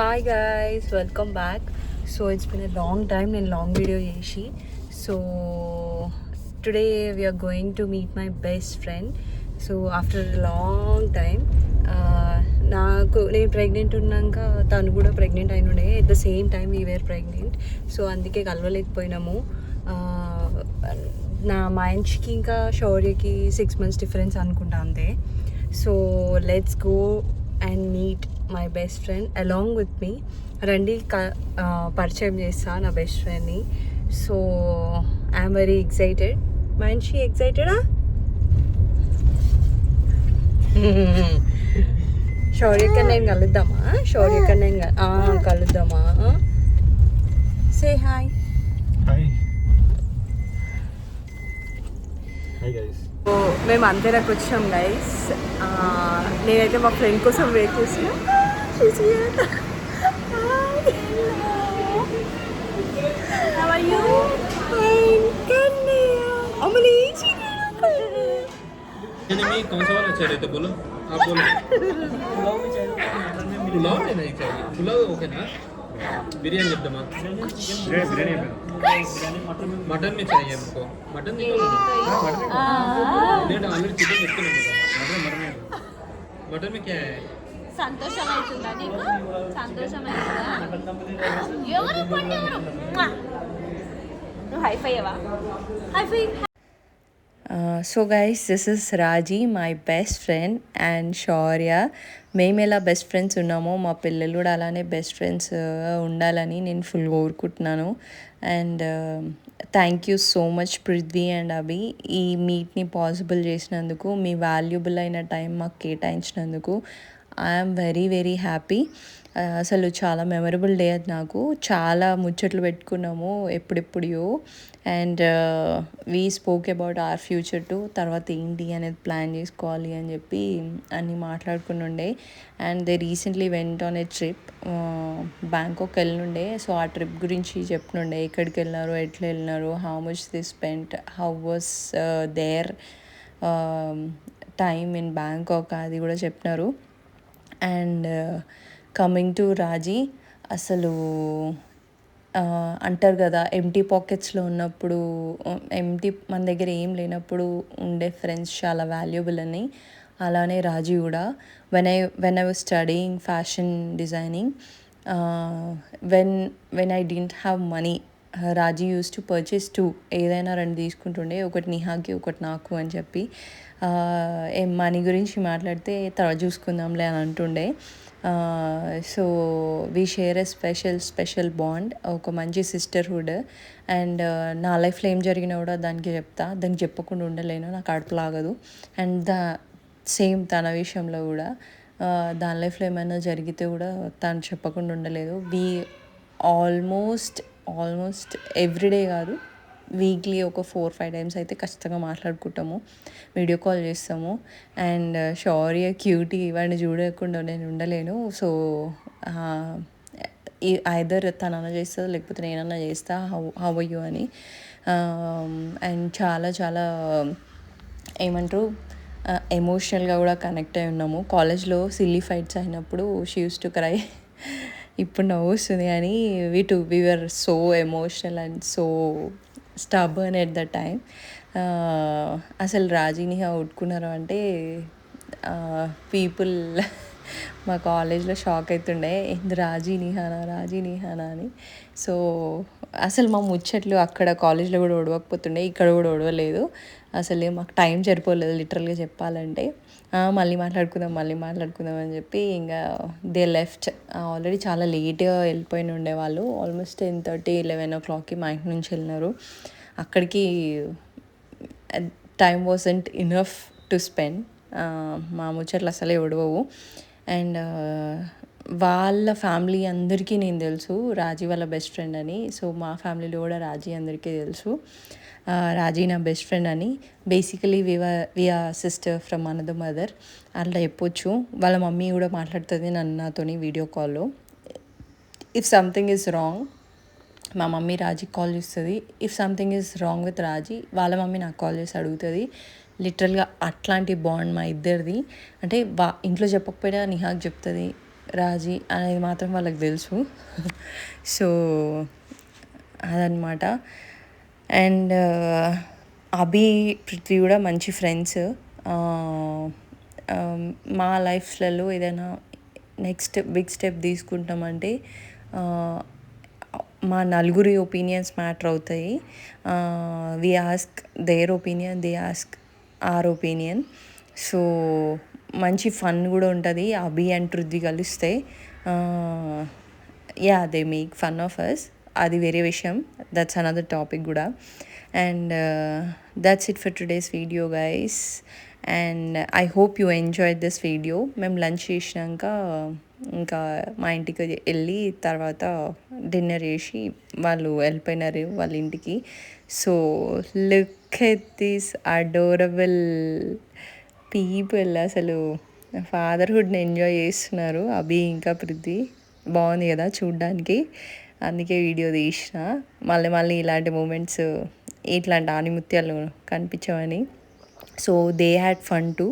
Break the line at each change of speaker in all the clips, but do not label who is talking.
Hi guys, welcome back. So it's been a long time నేను long video చేసి. So today we are going to meet my best friend. So after long time నేను pregnant ఉన్నాక తను కూడా pregnant అయిన ఉండే. At the same time we were pregnant. So అందుకే కలవలేకపోయినాము. మా ఇంటికి ఇంకా శౌర్యకి 6 months డిఫరెన్స్ అనుకుంటా అంతే. So let's go and meet my best friend along with me. రండి పరిచయం చేస్తా నా బెస్ట్ ఫ్రెండ్ని. So I'm very excited. మనిషి ఎక్సైటెడా? శౌర్యకన్నా నేను కలుద్దామా? శౌర్యకన్నా నేను కలుద్దామా? Say hi. మేము అంతేరాకు వచ్చాం గైస్. నేనైతే మా ఫ్రెండ్ కోసం వెయిట్ చేసిన.
कौन सा वाला चाहिए तो बोलो आप बोलो पुलाव लेना ही चाहिए पुलाव ओके ना बिरयानी एकदम बिरयानी मटन में चाहिए हमको मटन ऑलरेडी चिकन मटन में क्या है
సంతోషం అవుతుందా నీకు? సంతోషం అవుతుందా? ఎవరు పండేవారు నువ్వు హైఫైవా? High five.
So guys, this is Raji, my best friend, and Shaurya. మేము ఎలా బెస్ట్ ఫ్రెండ్స్ ఉన్నామో మా పిల్లలు కూడా అలానే బెస్ట్ ఫ్రెండ్స్ ఉండాలని నేను ఫుల్ కోరుకుంటున్నాను. And thank you so much Prithvi and Abhi, ఈ మీట్ని పాసిబుల్ చేసినందుకు, మీ వాల్యుబుల్ అయిన టైం మాకు కేటాయించినందుకు. I'm very very happy. అసలు చాలా మెమరబుల్ డే అది నాకు. చాలా ముచ్చట్లు పెట్టుకున్నాము ఎప్పుడెప్పుడో. And we spoke about our future too, తర్వాత ఏంటి అనేది ప్లాన్ చేసుకోవాలి అని చెప్పి అన్నీ మాట్లాడుకుని ఉండే. And they recently went on a trip, Bangkok వెళ్ళుండే. సో ఆ ట్రిప్ గురించి చెప్పినుండే, ఎక్కడికి వెళ్ళినారు, ఎట్లా వెళ్ళినారు, how much they spent, how was their time in Bangkok, అది కూడా చెప్పినారు. అండ్ కమింగ్ టు రాజీ, అసలు అంటారు కదా, ఎంటీ పాకెట్స్లో ఉన్నప్పుడు, మన దగ్గర ఏం లేనప్పుడు ఉండే ఫ్రెండ్స్ చాలా వాల్యుబుల్ అని. అలానే రాజీ కూడా. When I was studying fashion designing, when I didn't have money, Raji use to purchase 2, ఏదైనా 2 తీసుకుంటుండే, ఒకటి నిహాకి ఒకటి నాకు అని చెప్పి. ఏం మనీ గురించి మాట్లాడితే తర్వాత చూసుకుందాంలే అని అంటుండే. So we share a special bond, ఒక మంచి సిస్టర్హుడ్. అండ్ నా లైఫ్లో ఏం జరిగినా కూడా దానికి చెప్తా, దానికి చెప్పకుండా ఉండలేను, నాకు అడుపులాగదు. అండ్ సేమ్ తన విషయంలో కూడా, దాని లైఫ్లో ఏమైనా జరిగితే కూడా తను చెప్పకుండా ఉండలేదు. ఆల్మోస్ట్ ఎవ్రీడే కాదు, వీక్లీ ఒక 4-5 times అయితే ఖచ్చితంగా మాట్లాడుకుంటాము, వీడియో కాల్ చేస్తాము. అండ్ శౌర్య క్యూటీ, వాడిని చూడకుండా నేను ఉండలేను. సో ఐదర్ తనన్నా చేస్తుంది, లేకపోతే నేనన్నా చేస్తా హౌ ఆర్ యు అని. అండ్ చాలా చాలా ఏమంటారు, ఎమోషనల్గా కూడా కనెక్ట్ అయి ఉన్నాము. కాలేజ్లో సిల్లీ ఫైట్స్ అయినప్పుడు షీ యూస్ టు క్రై. ఇప్పుడు నవ్వు వస్తుంది కానీ we were so emotional and so stubborn at the time. అసలు రాజీని ఉట్టుకున్నారు అంటే పీపుల్ మా కాలేజ్లో షాక్ అవుతుండే, ఏంది రాజీ నిహానా అని. సో అసలు మా ముచ్చట్లు అక్కడ కాలేజ్లో కూడా ఒడవకపోతుండే, ఇక్కడ కూడా ఒడవలేదు. అసలు మాకు టైం సరిపోలేదు లిటరల్గా చెప్పాలంటే. మళ్ళీ మాట్లాడుకుందాం అని చెప్పి ఇంకా దే లెఫ్ట్. ఆల్రెడీ చాలా లేట్గా వెళ్ళిపోయిన ఉండేవాళ్ళు. ఆల్మోస్ట్ 10:30, 11 o'clockకి మా ఇంటి నుంచి వెళ్ళినారు. అక్కడికి time wasn't enough to spend. మా ముచ్చట్లు అసలే ఒడవవు. అండ్ వాళ్ళ ఫ్యామిలీ అందరికీ నేను తెలుసు, రాజీ వాళ్ళ బెస్ట్ ఫ్రెండ్ అని. సో మా ఫ్యామిలీలో కూడా రాజీ అందరికీ తెలుసు, రాజీ నా బెస్ట్ ఫ్రెండ్ అని. Basically we are sister from another mother అట్లా చెప్పొచ్చు. వాళ్ళ మమ్మీ కూడా మాట్లాడుతుంది నాతోని వీడియో కాల్లో. ఇఫ్ సంథింగ్ ఈజ్ రాంగ్, మా మమ్మీ రాజీకి కాల్ చేస్తుంది. If something is wrong with Raji, వాళ్ళ మమ్మీ నాకు కాల్ చేసి అడుగుతుంది. లిటరల్గా అట్లాంటి బాండ్ మా ఇద్దరిది. అంటే ఇంట్లో చెప్పకపోయినా నిహాకి చెప్తుంది, రాజీ అనేది మాత్రం వాళ్ళకి తెలుసు. సో అదనమాట. అండ్ అభి పృథ్వీ కూడా మంచి ఫ్రెండ్స్. మా లైఫ్లలో ఏదైనా నెక్స్ట్ బిగ్ స్టెప్ తీసుకుంటామంటే మా నలుగురి ఒపీనియన్స్ మ్యాటర్ అవుతాయి. We ask their opinion, they ask our opinion. So మంచి ఫన్ కూడా ఉంటుంది అభి అండ్ పృథ్వీ కలిస్తే. Yeah, they make fun of us, అది వేరే విషయం, దట్స్ అనదర్ టాపిక్ కూడా. And that's it for today's video guys. And I hope you enjoy this video. మేము lunch చేసినాక ఇంకా మా ఇంటికి వెళ్ళి తర్వాత డిన్నర్ చేసి వాళ్ళు వెళ్ళిపోయినారు వాళ్ళ ఇంటికి. So look at this adorable people. అసలు ఫాదర్హుడ్ని ఎంజాయ్ చేస్తున్నారు అభి ఇంకా పృథ్వీ. బాగుంది కదా చూడ్డానికి, అందుకే వీడియో తీసిన. మళ్ళీ మళ్ళీ ఇలాంటి మూమెంట్స్, ఇట్లాంటి ఆనిముత్యాలు కనిపించవని. So they had fun too.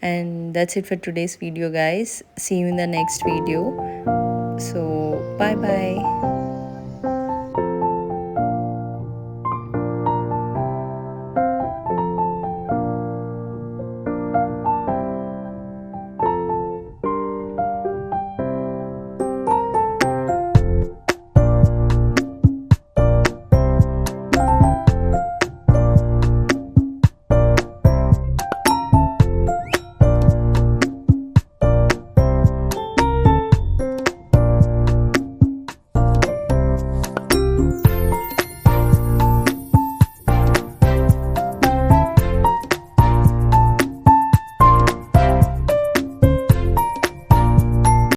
And that's it for today's video guys. See you in the next video. So bye bye.